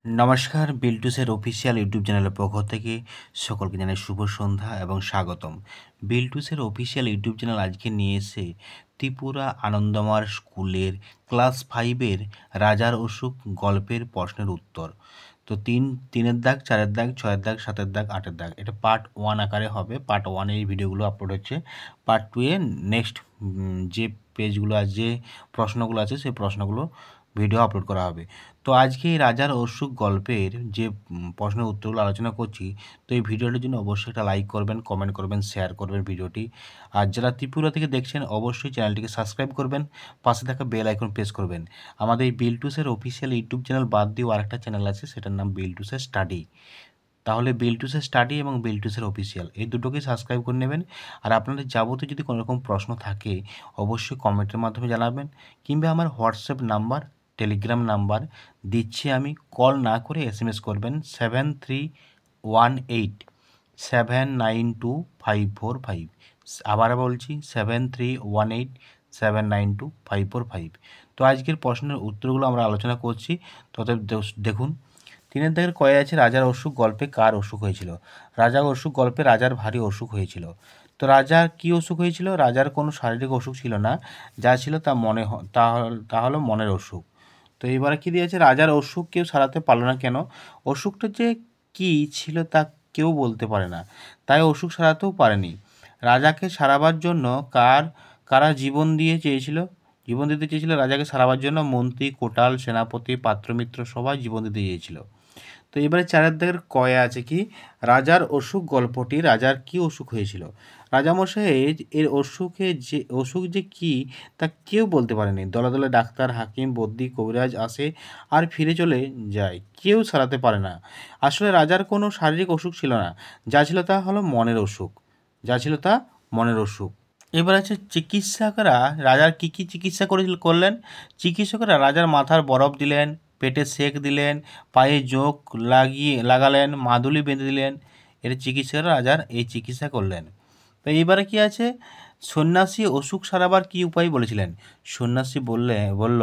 নমস্কার, বিল্টুসের official YouTube চ্যানেলের পক্ষ থেকে সকলকে জানাই শুভ সন্ধ্যা এবং স্বাগতম। বিল্টুসের অফিসিয়াল ইউটিউব চ্যানেল আজকে নিয়ে এসে ত্রিপুরা আনন্দমার স্কুলের ক্লাস 5-এর রাজার অসুখ গল্পের প্রশ্নের উত্তর। তো তিনের দাগ, 4-এর দাগ, 6-এর দাগ, 7-এর দাগ, 8-এর দাগ, এটা পার্ট 1 আকারে হবে। পার্ট 1-এ এই ভিডিওগুলো আপলোড হচ্ছে। পার্ট 2-এ নেক্সট যে পেজগুলো আছে, যে প্রশ্নগুলো আছে, সেই প্রশ্নগুলো ভিডিও আপলোড করা হবে। তো আজকে এই রাজার অসুখ গল্পের যে প্রশ্নের উত্তরগুলো আলোচনা করছি, তো এই ভিডিওটির জন্য অবশ্যই একটা লাইক করবেন, কমেন্ট করবেন, শেয়ার করবেন ভিডিওটি। আর যারা ত্রিপুরা থেকে দেখছেন অবশ্যই চ্যানেলটিকে সাবস্ক্রাইব করবেন, পাশে থাকা বেল আইকন প্রেস করবেন। আমাদের এই বিল্টুসের অফিসিয়াল ইউটিউব চ্যানেল বাদ দিয়েও আরেকটা চ্যানেল আছে, সেটার নাম বিল্টুসের স্টাডি। তাহলে বিল্টুসের স্টাডি এবং বিল্টুসের অফিসিয়াল এই দুটোকেই সাবস্ক্রাইব করে নেবেন। আর আপনাদের যাবতীয় যদি কোনো রকম প্রশ্ন থাকে অবশ্যই কমেন্টের মাধ্যমে জানাবেন, কিংবা আমার হোয়াটসঅ্যাপ নাম্বার, টেলিগ্রাম নাম্বার দিচ্ছি আমি, কল না করে SMS করবেন 7318 792 545। আবার বলছি 7318 792 545। তো আজকের প্রশ্নের উত্তরগুলো আমরা আলোচনা করছি। তবে দেখুন, 3-এর দাগের কয়ে আছে রাজার অসুখ গল্পে কার অসুখ হয়েছিল। রাজার অসুখ গল্পে রাজার ভারী অসুখ হয়েছিল। তো রাজার কি অসুখ হয়েছিল? রাজার কোনো শারীরিক অসুখ ছিল না, যা ছিল তা তা হলো মনের অসুখ। তো এবারে কি দিয়েছে, রাজার অসুখ কেউ সারাতে পারলো না কেন? অসুখটা যে কি ছিল তা কেউ বলতে পারে না, তাই অসুখ সারাতেও পারেনি। রাজাকে সারাবার জন্য কারা জীবন দিতে চেয়েছিল রাজাকে সারাবার জন্য? মন্ত্রী, কোটাল, সেনাপতি, পাত্রমিত্র সবাই জীবন দিতে চেয়েছিল। তো এবারে 4-এর দাগের কয়ে আছে কি, রাজার অসুখ গল্পটি রাজার কি অসুখ হয়েছিল। রাজামশাই এর অসুখ যে কি তা কেউ বলতে পারেনি। দলে দলে ডাক্তার, হাকিম, বদ্যি, কবিরাজ আসে আর ফিরে চলে যায়, কেউ সারাতে পারে না। আসলে রাজার কোনো শারীরিক অসুখ ছিল না, যা ছিল তা হলো মনের অসুখ। এবার আছে চিকিৎসকরা রাজার কি চিকিৎসা করলেন। চিকিৎসকরা রাজার মাথার বরফ দিলেন, পেটে সেঁক দিলেন, পায়ে জোঁক লাগালেন, মাদুলি বেঁধে দিলেন। এটা চিকিৎসকরা রাজার এই চিকিৎসা করলেন। তো এইবারে কি আছে, সন্ন্যাসী অসুখ সারাবার কি উপায় বলেছিলেন। সন্ন্যাসী বলল,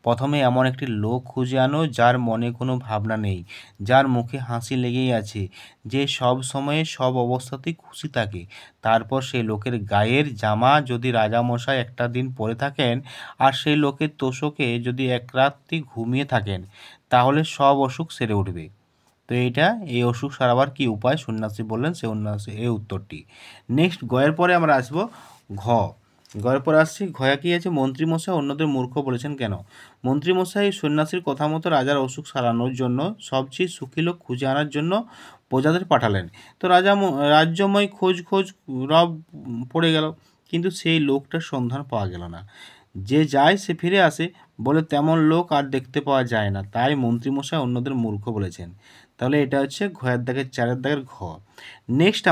প্রথমে এমন একটি লোক খুঁজে আনো যার মনে কোনো ভাবনা নেই, যার মুখে হাসি লেগেই আছে, যে সব সময়ে সব অবস্থাতেই খুশি থাকে। তারপর সেই লোকের গায়ের জামা যদি রাজামশাই একটা দিন পরে থাকেন, আর সেই লোকের তোষকে যদি এক রাত্রি ঘুমিয়ে থাকেন, তাহলে সব অসুখ সেরে উঠবে। তো এই অসুখ সারাবার কি উপায় সন্ন্যাসী বললেন, এই উত্তরটি। নেক্সট গয়ের পরে আমরা আসবো গয়ের পরে আসছি ঘয়া কি আছে, মন্ত্রীমশাই অন্যদের মূর্খ বলেছেন কেন। মন্ত্রীমশাই সন্ন্যাসীর কথা মতো রাজার অসুখ সারানোর জন্য সবচেয়ে সুখী লোক খুঁজে আনার জন্য প্রজাদের পাঠালেন। তো রাজ্যময় খোঁজ রব পড়ে গেল, কিন্তু সেই লোকটার সন্ধান পাওয়া গেল না। যে যায় সে ফিরে আসে, বলে তেমন লোক আর দেখতে পাওয়া যায় না, তাই মন্ত্রীমশাই অন্যদের মূর্খ বলেছেন। তাহলে এটা হচ্ছে ঘয়ের দাগের 4-এর দাগের ঘ। নেক্সট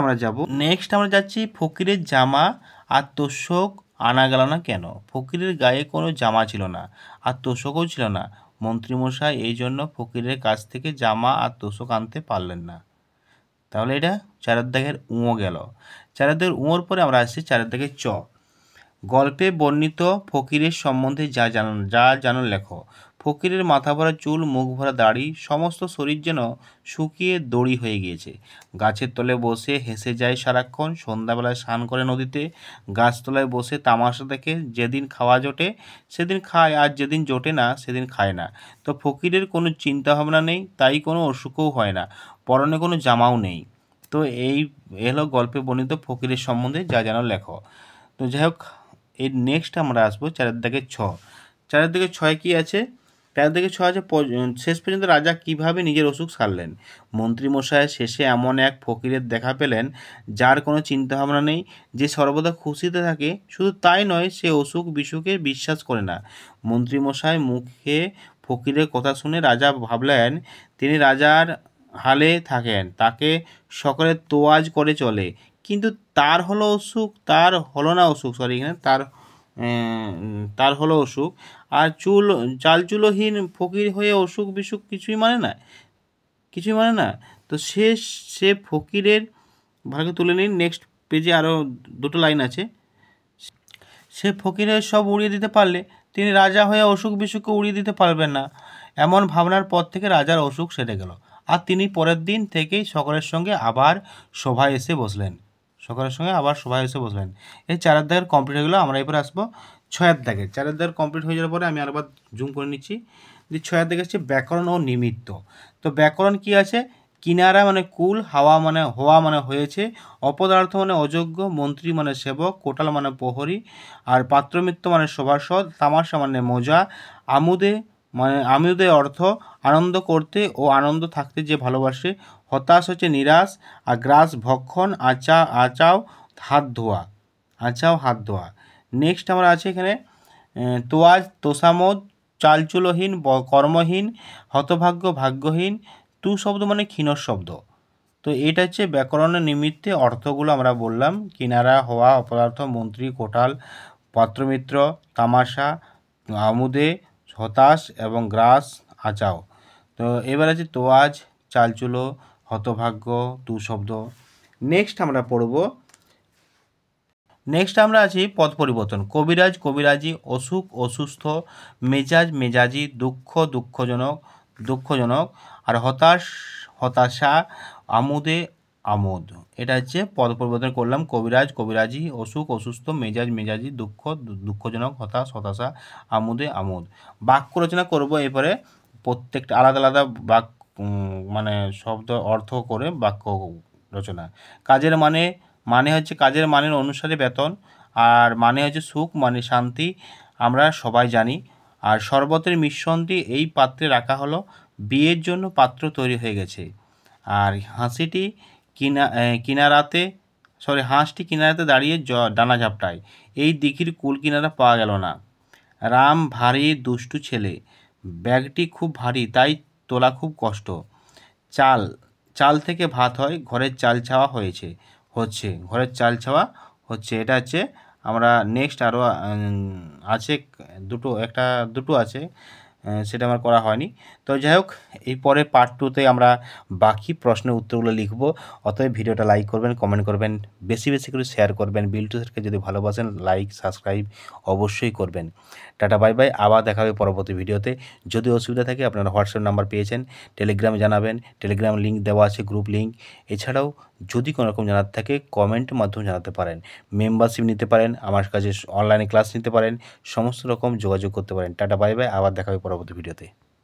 আমরা যাচ্ছি ফকিরের জামা আর তোষক আনা গেল না কেন। ফকিরের গায়ে কোনো জামা ছিল না, আর তোষকও ছিল না। মন্ত্রীমশাই এই জন্য ফকিরের কাছ থেকে জামা আর তোষক আনতে পারলেন না। তাহলে এটা 4-এর দাগের উঁ গেল। 4-এর দাগের উঁর পরে আমরা আসছি 4-এর দাগের চ। গল্পে বর্ণিত ফকিরের সম্বন্ধে যা জানো লেখো। ফকিরের মাথা ভরা চুল, মুখ ভরা দাড়ি, সমস্ত শরীর যেন শুকিয়ে দড়ি হয়ে গিয়েছে। গাছের তলে বসে হেসে যায় সারাক্ষণ, সন্ধ্যাবেলায় স্নান করে নদীতে, গাছতলায় বসে তামাশা দেখে। যেদিন খাওয়া জোটে সেদিন খায়, আর যেদিন জোটে না সেদিন খায় না। তো ফকিরের কোনো চিন্তা ভাবনা নেই, তাই কোনো অসুখও হয় না, পরনে কোনো জামাও নেই। তো এই হলো গল্পে বর্ণিত ফকিরের সম্বন্ধে যা জানো লেখো। তো যাই হোক, এর নেক্সট আমরা আসবো 4-এর দাগের ছ। 4-এর দাগের ছয় কি আছে, 4-এর দাগের ছ আছে শেষ পর্যন্ত রাজা কিভাবে নিজের অসুখ সারলেন। মন্ত্রীমশাই শেষে এমন এক ফকিরের দেখা পেলেন যার কোনো চিন্তাভাবনা নেই, যে সর্বদা খুশিতে থাকে। শুধু তাই নয়, সে অসুখ বিসুখে বিশ্বাস করে না। মন্ত্রীমশাই মুখে ফকিরের কথা শুনে রাজা ভাবলেন তিনি রাজার হালে থাকেন, তাকে সকলে তোয়াজ করে চলে, কিন্তু তার হলো না অসুখ, এখানে তার হলো অসুখ। আর চালচুলোহীন ফকির হয়ে অসুখ বিসুখ কিছুই মানে না। তো সে ফকিরের ভাগে তুলে নিন। নেক্সট পেজে আরও দুটো লাইন আছে। সে ফকিরের সব উড়িয়ে দিতে পারলে তিনি রাজা হয়ে অসুখ বিসুখকে উড়িয়ে দিতে পারবেন না। এমন ভাবনার পর থেকে রাজার অসুখ সেরে গেল, আর তিনি পরের দিন থেকেই সকলের সঙ্গে আবার সভায় এসে বসলেন। এই 4 অধ্যায়ের কমপ্লিট হয়ে গেলো। আমরা এরপরে আসবো 6 অধ্যায়ে। 4 অধ্যায়ের কমপ্লিট হয়ে যাওয়ার পরে আমি আরেকবার জুম করে নিচ্ছি। যে 6 অধ্যায় হচ্ছে ব্যাকরণ ও নিমিত্ত। তো ব্যাকরণ কি আছে? কিনারা মানে কুল, হাওয়া মানে হওয়া মানে হয়েছে, অপদার্থ মানে অযোগ্য, মন্ত্রী মানে সেবক, কোটাল মানে প্রহরী, আর পাত্রমিত্র মানে সভাসদ, তামাশা মানে মজা, আমোদে অর্থ আনন্দ করতে ও আনন্দ থাকতে যে ভালোবাসে, হতাশ হচ্ছে নিরাশ, আর গ্রাস ভক্ষণ, আচাও হাত ধোয়া। নেক্সট আমরা আছে এখানে তোয়াজ তোষামোদ, চালচুলহীন কর্মহীন, হতভাগ্য ভাগ্যহীন, তু শব্দ মানে ক্ষীণ শব্দ। তো এটা হচ্ছে ব্যাকরণের নিমিত্তে অর্থগুলো আমরা বললাম। কিনারা, হওয়া, অপদার্থ, মন্ত্রী, কোটাল, পাত্রমিত্র, তামাশা, আমোদে, হতাশ এবং গ্রাস, আচাও। তো এবার আছে তোয়াজ, চালচুলো, হতভাগ্য, তু শব্দ। নেক্সট আমরা আছি পদ পরিবর্তন। কবিরাজ কবিরাজি, অসুখ অসুস্থ, মেজাজ মেজাজি, দুঃখ দুঃখজনক, আর হতাশা, আমোদ। এটা হচ্ছে পদ পরিবর্তন করলাম। কবিরাজ কবিরাজি, অসুখ অসুস্থ, মেজাজ মেজাজি, দুঃখজনক, হতাশা, আমোদ। বাক্য রচনা করব এরপরে। প্রত্যেকটা আলাদা আলাদা মানে শব্দ অর্থ করে বাক্য রচনা। কাজের মানে হচ্ছে কাজের মানের অনুসারে বেতন, আর মানে হচ্ছে সুখ মানে শান্তি, আমরা সবাই জানি। আর শরবতের মিশ্রণটি এই পাত্রে রাখা হলো, বিয়ের জন্য পাত্র তৈরি হয়ে গেছে। আর হাঁসটি কিনারাতে দাঁড়িয়ে ডানা ঝাপটায়, এই দিঘির কুল কিনারা পাওয়া গেল না। রাম ভারী দুষ্টু ছেলে, ব্যাগটি খুব ভারী তাই তোলা খুব কষ্ট। চাল থেকে ভাত হয়, ঘরের চাল ছাওয়া হচ্ছে। এটা হচ্ছে আমরা নেক্সট আরও আছে দুটো আছে, সেটা আমার করা হয়নি। তো যাই হোক, এই পরে পার্ট 2তে আমরা বাকি প্রশ্নের উত্তরগুলো লিখব। অতএব ভিডিওটা লাইক করবেন, কমেন্ট করবেন, বেশি বেশি করে শেয়ার করবেন। বিল্টু স্যারকে যদি ভালোবাসেন লাইক সাবস্ক্রাইব অবশ্যই করবেন। টাটা বাই বাই, আবার দেখা হবে পরবর্তী ভিডিওতে। যদি অসুবিধা থাকে আপনারা হোয়াটসঅ্যাপ নাম্বার পেয়েছেন, টেলিগ্রামে জানাবেন, টেলিগ্রাম লিঙ্ক দেওয়া আছে, গ্রুপ লিঙ্ক। এছাড়াও যদি কোনো রকম জানার থাকে কমেন্টের মাধ্যমে জানাতে পারেন, মেম্বারশিপ নিতে পারেন, আমার কাছে অনলাইনে ক্লাস নিতে পারেন, সমস্ত রকম যোগাযোগ করতে পারেন। টাটা বাই বাই, আবার দেখা হবে পরবর্তী ভিডিওতে।